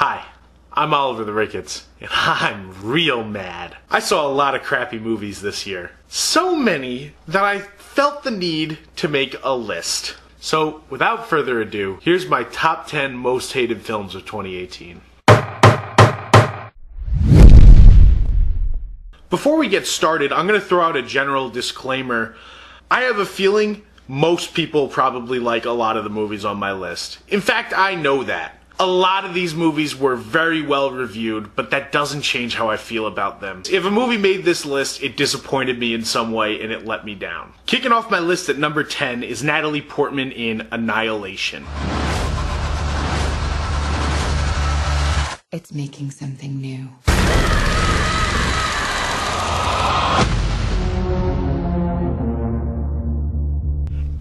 Hi, I'm Oliver the Ricketts, and I'm real mad. I saw a lot of crappy movies this year. So many that I felt the need to make a list. So, without further ado, here's my top 10 most hated films of 2018. Before we get started, I'm going to throw out a general disclaimer. I have a feeling most people probably like a lot of the movies on my list. In fact, I know that. A lot of these movies were very well reviewed, but that doesn't change how I feel about them. If a movie made this list, it disappointed me in some way and it let me down. Kicking off my list at number 10 is Natalie Portman in Annihilation. It's making something new.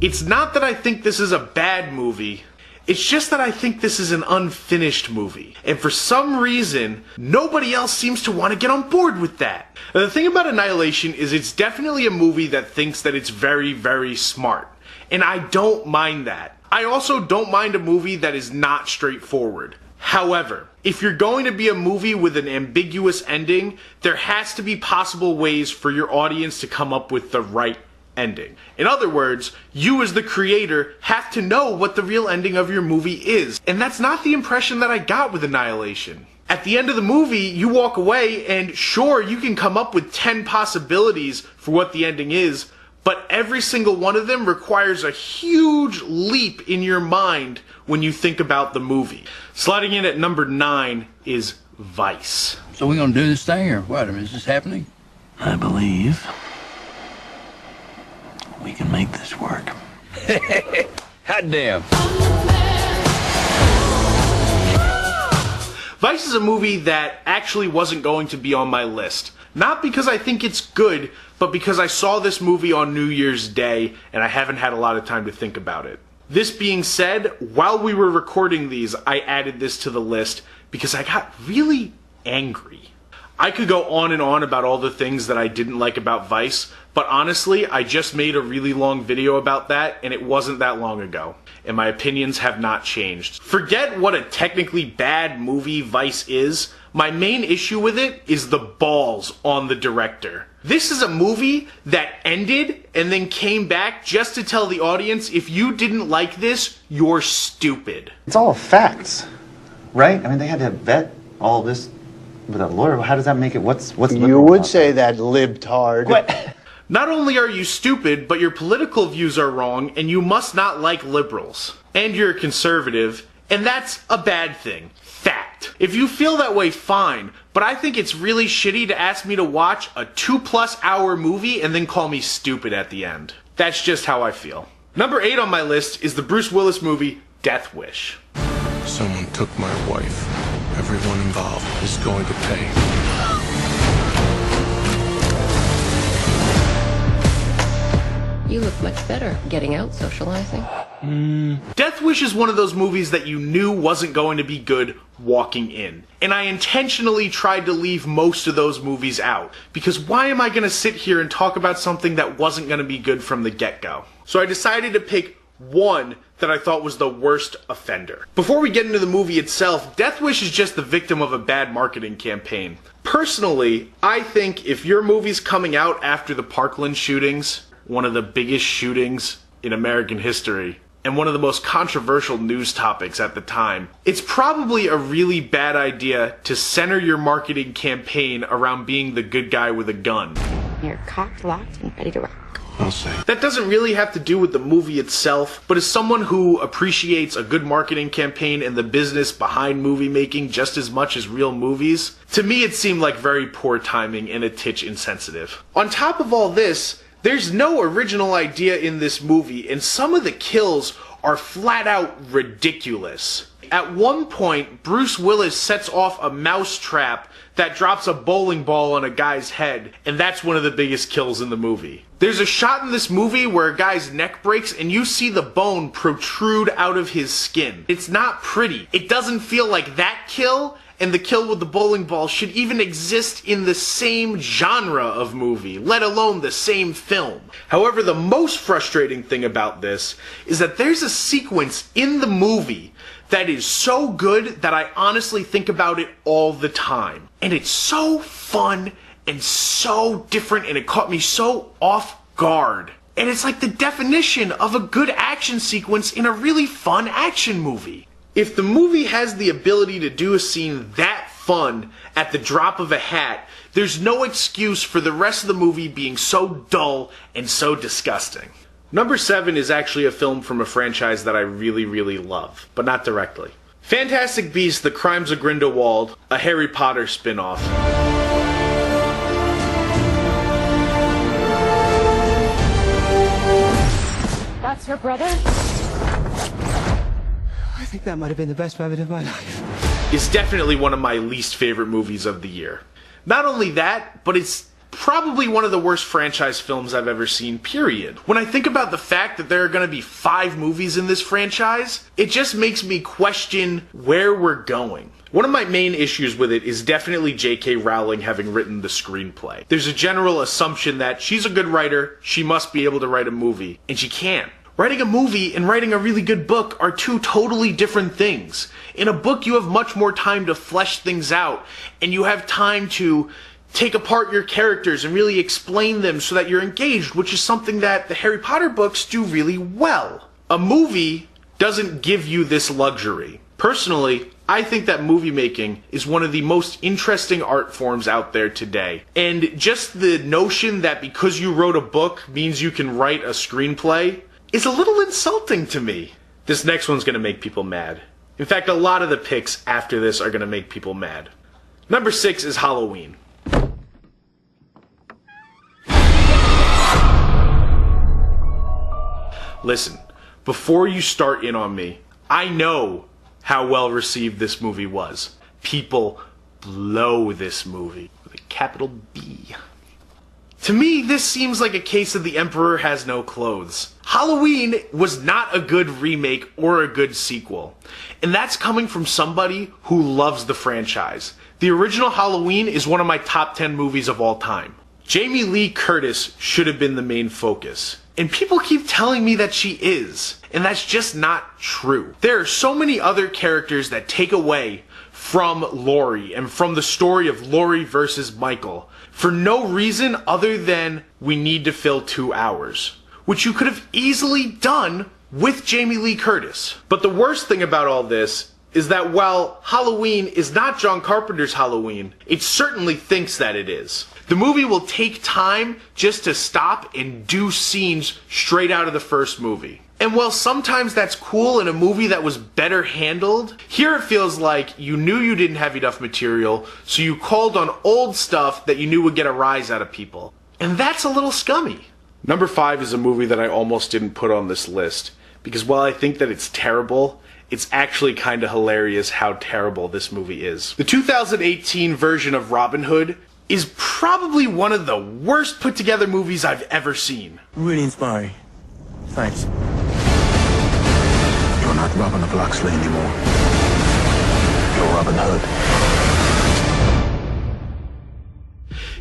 It's not that I think this is a bad movie. It's just that I think this is an unfinished movie. And for some reason, nobody else seems to want to get on board with that. Now, the thing about Annihilation is it's definitely a movie that thinks that it's very, very smart. And I don't mind that. I also don't mind a movie that is not straightforward. However, if you're going to be a movie with an ambiguous ending, there has to be possible ways for your audience to come up with the right ending. In other words, you as the creator have to know what the real ending of your movie is. And that's not the impression that I got with Annihilation. At the end of the movie, you walk away and sure, you can come up with 10 possibilities for what the ending is, but every single one of them requires a huge leap in your mind when you think about the movie. Sliding in at number 9 is Vice. So we're gonna do this thing or what? I mean, is this happening? I believe we can make this work. Hot damn. Vice is a movie that actually wasn't going to be on my list. Not because I think it's good, but because I saw this movie on New Year's Day and I haven't had a lot of time to think about it. This being said, while we were recording these, I added this to the list because I got really angry. I could go on and on about all the things that I didn't like about Vice, but honestly, I just made a really long video about that, and it wasn't that long ago. And my opinions have not changed. Forget what a technically bad movie Vice is. My main issue with it is the balls on the director. This is a movie that ended and then came back just to tell the audience, if you didn't like this, you're stupid. It's all facts, right? I mean, they had to vet all this with a lawyer. How does that make it? What's you would say that libtard. What? Not only are you stupid, but your political views are wrong, and you must not like liberals. And you're a conservative, and that's a bad thing. Fact. If you feel that way, fine, but I think it's really shitty to ask me to watch a 2+ hour movie and then call me stupid at the end. That's just how I feel. Number 8 on my list is the Bruce Willis movie, Death Wish. Someone took my wife. Everyone involved is going to pay. You look much better getting out socializing. Death Wish is one of those movies that you knew wasn't going to be good walking in. And I intentionally tried to leave most of those movies out. Because why am I going to sit here and talk about something that wasn't going to be good from the get-go? So I decided to pick one that I thought was the worst offender. Before we get into the movie itself, Death Wish is just the victim of a bad marketing campaign. Personally, I think if your movie's coming out after the Parkland shootings, one of the biggest shootings in American history, and one of the most controversial news topics at the time, it's probably a really bad idea to center your marketing campaign around being the good guy with a gun. You're cocked, locked, and ready to rock. I'll say. That doesn't really have to do with the movie itself, but as someone who appreciates a good marketing campaign and the business behind movie making just as much as real movies, to me it seemed like very poor timing and a titch insensitive. On top of all this, there's no original idea in this movie, and some of the kills are flat out ridiculous. At one point, Bruce Willis sets off a mouse trap that drops a bowling ball on a guy's head, and that's one of the biggest kills in the movie. There's a shot in this movie where a guy's neck breaks and you see the bone protrude out of his skin. It's not pretty. It doesn't feel like that kill and the kill with the bowling ball should even exist in the same genre of movie, let alone the same film. However, the most frustrating thing about this is that there's a sequence in the movie that is so good that I honestly think about it all the time. And it's so fun and so different, and it caught me so off guard. And it's like the definition of a good action sequence in a really fun action movie. If the movie has the ability to do a scene that fun at the drop of a hat, there's no excuse for the rest of the movie being so dull and so disgusting. Number 7 is actually a film from a franchise that I really, really love, but not directly. Fantastic Beasts: The Crimes of Grindelwald, a Harry Potter spin-off. That's her brother? I think that might have been the best moment of my life. Is definitely one of my least favorite movies of the year. Not only that, but it's probably one of the worst franchise films I've ever seen, period. When I think about the fact that there are going to be 5 movies in this franchise, it just makes me question where we're going. One of my main issues with it is definitely J.K. Rowling having written the screenplay. There's a general assumption that she's a good writer, she must be able to write a movie, and she can't. Writing a movie and writing a really good book are 2 totally different things. In a book, you have much more time to flesh things out, and you have time to take apart your characters and really explain them so that you're engaged, which is something that the Harry Potter books do really well. A movie doesn't give you this luxury. Personally, I think that movie making is one of the most interesting art forms out there today. And just the notion that because you wrote a book means you can write a screenplay is a little insulting to me. This next one's gonna make people mad. In fact, a lot of the picks after this are gonna make people mad. Number 6 is Halloween. Listen, before you start in on me, I know how well received this movie was. People blow this movie with a capital B. To me, this seems like a case of The Emperor Has No Clothes. Halloween was not a good remake or a good sequel. And that's coming from somebody who loves the franchise. The original Halloween is one of my top 10 movies of all time. Jamie Lee Curtis should have been the main focus. And people keep telling me that she is. And that's just not true. There are so many other characters that take away from Laurie and from the story of Laurie versus Michael for no reason other than we need to fill 2 hours, which you could have easily done with Jamie Lee Curtis. But the worst thing about all this is that while Halloween is not John Carpenter's Halloween, it certainly thinks that it is. The movie will take time just to stop and do scenes straight out of the first movie. And while sometimes that's cool in a movie that was better handled, here it feels like you knew you didn't have enough material, so you called on old stuff that you knew would get a rise out of people. And that's a little scummy. Number 5 is a movie that I almost didn't put on this list, because while I think that it's terrible, it's actually kind of hilarious how terrible this movie is. The 2018 version of Robin Hood is probably one of the worst put together movies I've ever seen. Really inspiring. Thanks. You're not Robin of Locksley anymore. You're Robin Hood.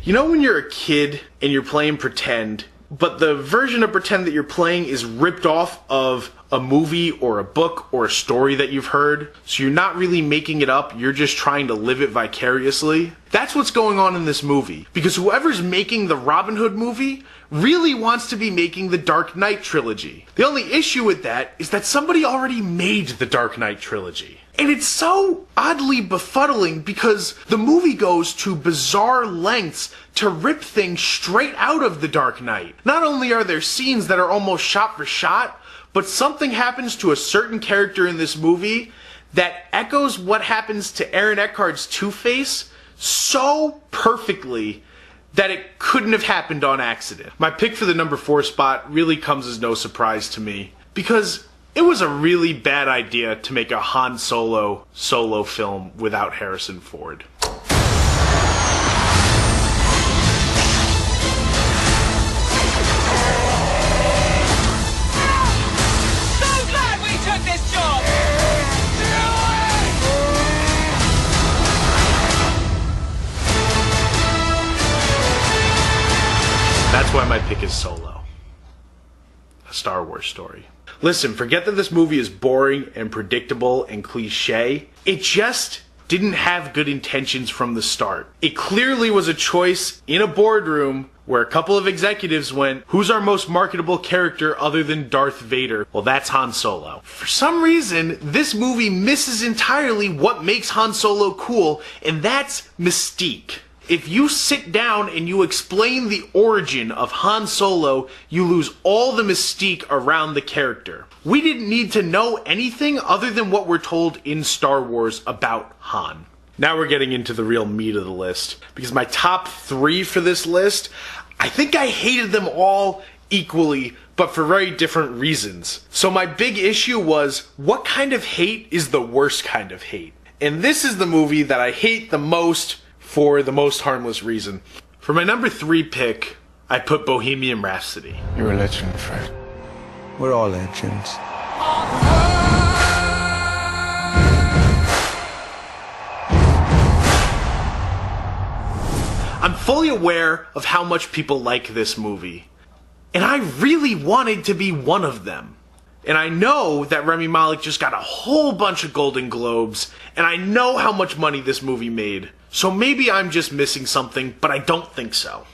You know when you're a kid and you're playing pretend, but the version of pretend that you're playing is ripped off of a movie or a book or a story that you've heard, so you're not really making it up, you're just trying to live it vicariously? That's what's going on in this movie, because whoever's making the Robin Hood movie really wants to be making the Dark Knight trilogy. The only issue with that is that somebody already made the Dark Knight trilogy. And it's so oddly befuddling because the movie goes to bizarre lengths to rip things straight out of the Dark Knight. Not only are there scenes that are almost shot for shot, but something happens to a certain character in this movie that echoes what happens to Aaron Eckhart's Two-Face so perfectly that it couldn't have happened on accident. My pick for the number 4 spot really comes as no surprise to me, because it was a really bad idea to make a Han Solo film without Harrison Ford. That's why my pick is Solo, a Star Wars story. Listen, forget that this movie is boring and predictable and cliche. It just didn't have good intentions from the start. It clearly was a choice in a boardroom where a couple of executives went, who's our most marketable character other than Darth Vader? Well, that's Han Solo. For some reason, this movie misses entirely what makes Han Solo cool, and that's mystique. If you sit down and you explain the origin of Han Solo, you lose all the mystique around the character. We didn't need to know anything other than what we're told in Star Wars about Han. Now we're getting into the real meat of the list, because my top 3 for this list, I think I hated them all equally, but for very different reasons. So my big issue was, what kind of hate is the worst kind of hate? And this is the movie that I hate the most for the most harmless reason. For my number 3 pick, I put Bohemian Rhapsody. You're a legend, Fred. We're all legends. I'm fully aware of how much people like this movie, and I really wanted to be one of them. And I know that Rami Malek just got a whole bunch of Golden Globes, and I know how much money this movie made. So maybe I'm just missing something, but I don't think so.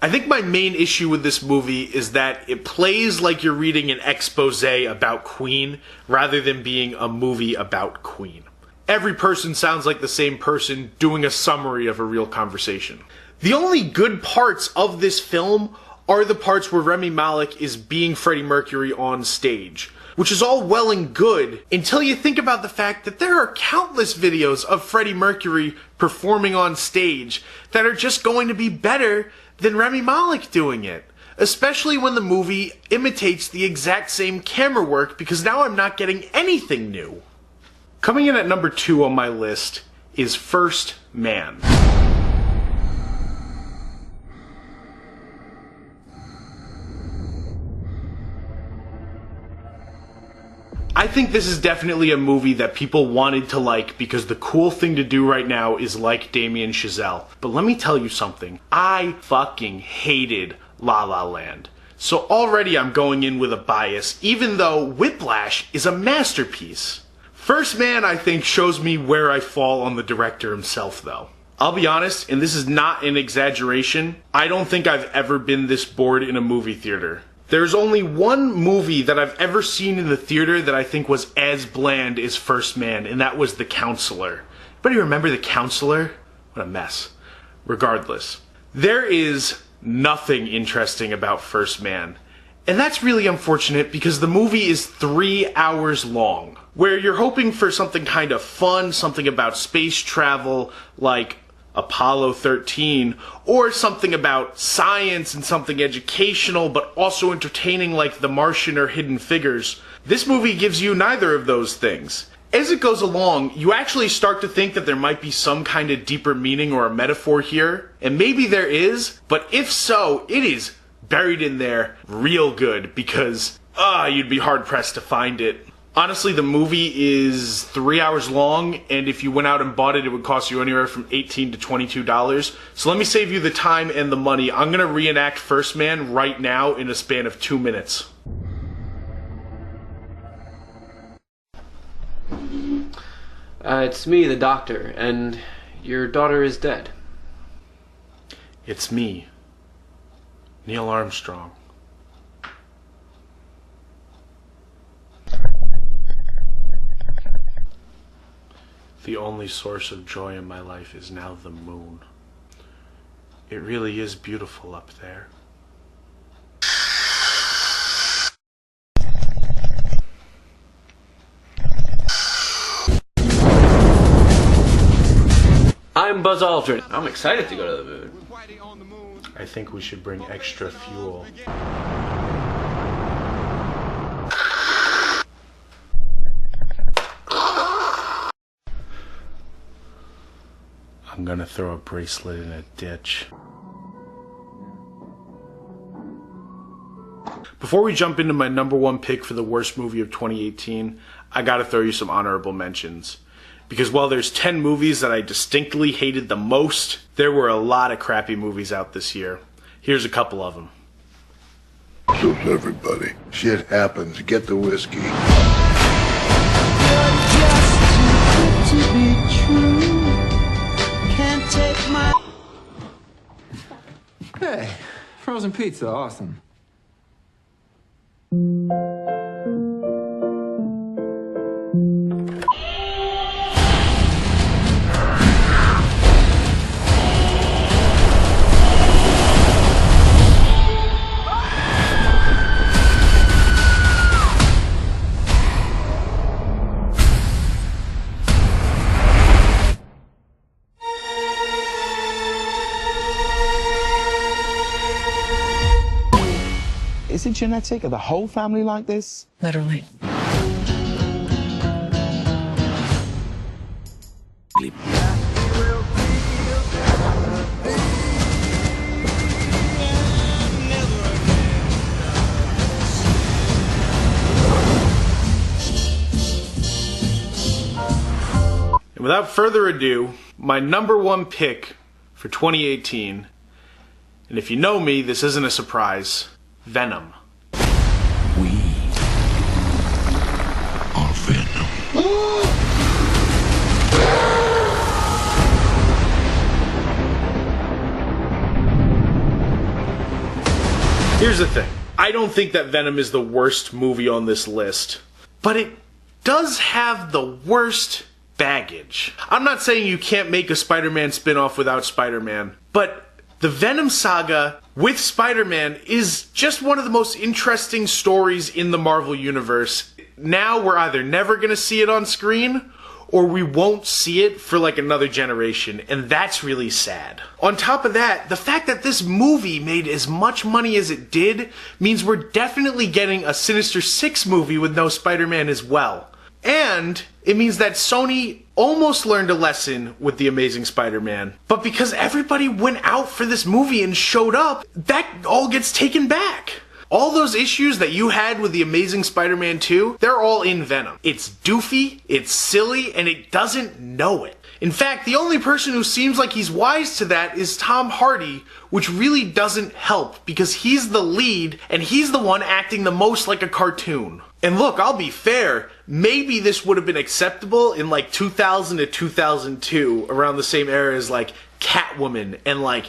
I think my main issue with this movie is that it plays like you're reading an expose about Queen rather than being a movie about Queen. Every person sounds like the same person doing a summary of a real conversation. The only good parts of this film are the parts where Rami Malek is being Freddie Mercury on stage, which is all well and good until you think about the fact that there are countless videos of Freddie Mercury performing on stage that are just going to be better than Rami Malek doing it, especially when the movie imitates the exact same camera work, because now I'm not getting anything new. Coming in at number 2 on my list is First Man. I think this is definitely a movie that people wanted to like because the cool thing to do right now is like Damien Chazelle. But let me tell you something. I fucking hated La La Land. So already I'm going in with a bias, even though Whiplash is a masterpiece. First Man, I think, shows me where I fall on the director himself, though. I'll be honest, and this is not an exaggeration, I don't think I've ever been this bored in a movie theater. There's only one movie that I've ever seen in the theater that I think was as bland as First Man, and that was The Counselor. Anybody remember The Counselor? What a mess. Regardless, there is nothing interesting about First Man. And that's really unfortunate because the movie is 3 hours long, where you're hoping for something kind of fun, something about space travel, like Apollo 13, or something about science and something educational but also entertaining like The Martian or Hidden Figures. This movie gives you neither of those things. As it goes along, you actually start to think that there might be some kind of deeper meaning or a metaphor here, and maybe there is, but if so, it is buried in there real good because, you'd be hard-pressed to find it. Honestly, the movie is 3 hours long, and if you went out and bought it, it would cost you anywhere from $18 to $22. So let me save you the time and the money. I'm going to reenact First Man right now in a span of 2 minutes. It's me, the doctor, and your daughter is dead. It's me, Neil Armstrong. The only source of joy in my life is now the moon. It really is beautiful up there. I'm Buzz Aldrin. I'm excited to go to the moon. I think we should bring extra fuel. I'm gonna throw a bracelet in a ditch. Before we jump into my number 1 pick for the worst movie of 2018, I gotta throw you some honorable mentions. Because while there's 10 movies that I distinctly hated the most, there were a lot of crappy movies out this year. Here's a couple of them. So does everybody. Shit happens. Get the whiskey. Hey, frozen pizza, awesome. Is it genetic? Are the whole family like this? Literally. And without further ado, my number one pick for 2018, and if you know me, this isn't a surprise, Venom. We are Venom. Here's the thing. I don't think that Venom is the worst movie on this list, but it does have the worst baggage. I'm not saying you can't make a Spider-Man spin-off without Spider-Man, but the Venom saga with Spider-Man is just one of the most interesting stories in the Marvel Universe. Now we're either never going to see it on screen, or we won't see it for like another generation, and that's really sad. On top of that, the fact that this movie made as much money as it did means we're definitely getting a Sinister Six movie with no Spider-Man as well. And it means that Sony almost learned a lesson with The Amazing Spider-Man, but because everybody went out for this movie and showed up, that all gets taken back. All those issues that you had with The Amazing Spider-Man 2, they're all in Venom. It's doofy, it's silly, and it doesn't know it. In fact, the only person who seems like he's wise to that is Tom Hardy, which really doesn't help because he's the lead and he's the one acting the most like a cartoon. And look, I'll be fair, maybe this would have been acceptable in like 2000 to 2002, around the same era as like Catwoman and like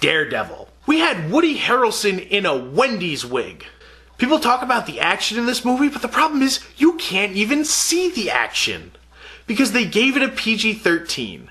Daredevil. We had Woody Harrelson in a Wendy's wig. People talk about the action in this movie, but the problem is you can't even see the action because they gave it a PG-13.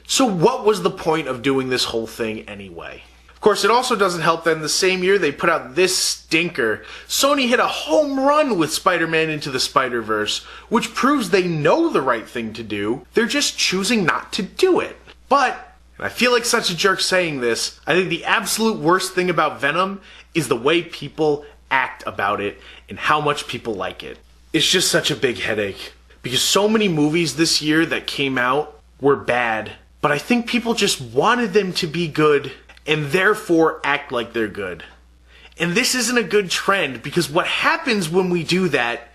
So what was the point of doing this whole thing anyway? Of course, it also doesn't help that in the same year they put out this stinker. Sony hit a home run with Spider-Man Into the Spider-Verse, which proves they know the right thing to do. They're just choosing not to do it. But, and I feel like such a jerk saying this, I think the absolute worst thing about Venom is the way people act about it and how much people like it. It's just such a big headache. Because so many movies this year that came out were bad, but I think people just wanted them to be good and therefore act like they're good. And this isn't a good trend because what happens when we do that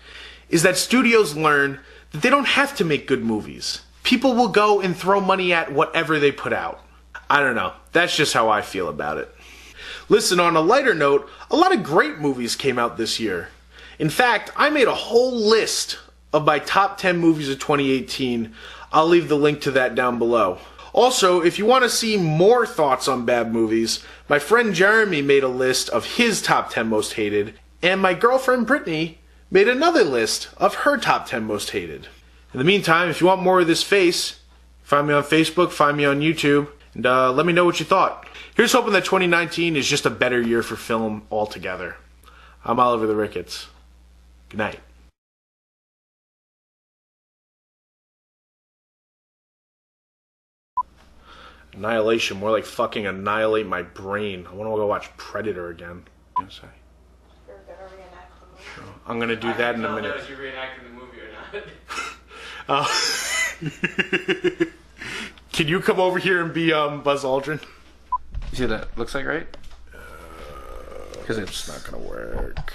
is that studios learn that they don't have to make good movies. People will go and throw money at whatever they put out. I don't know. That's just how I feel about it. Listen, on a lighter note, a lot of great movies came out this year. In fact, I made a whole list of my top 10 movies of 2018. I'll leave the link to that down below. Also, if you want to see more thoughts on bad movies, my friend Jeremy made a list of his top 10 most hated, and my girlfriend Brittany made another list of her top 10 most hated. In the meantime, if you want more of this face, find me on Facebook, find me on YouTube, and let me know what you thought. Here's hoping that 2019 is just a better year for film altogether. I'm Oliver the Ricketts. Good night. Annihilation, more like fucking annihilate my brain. I want to go watch Predator again. You're gonna reenact the movie. I'm gonna do that in a minute. If you reenacting the movie or not. Can you come over here and be Buzz Aldrin? You see what that looks like, right? Because it's not gonna work.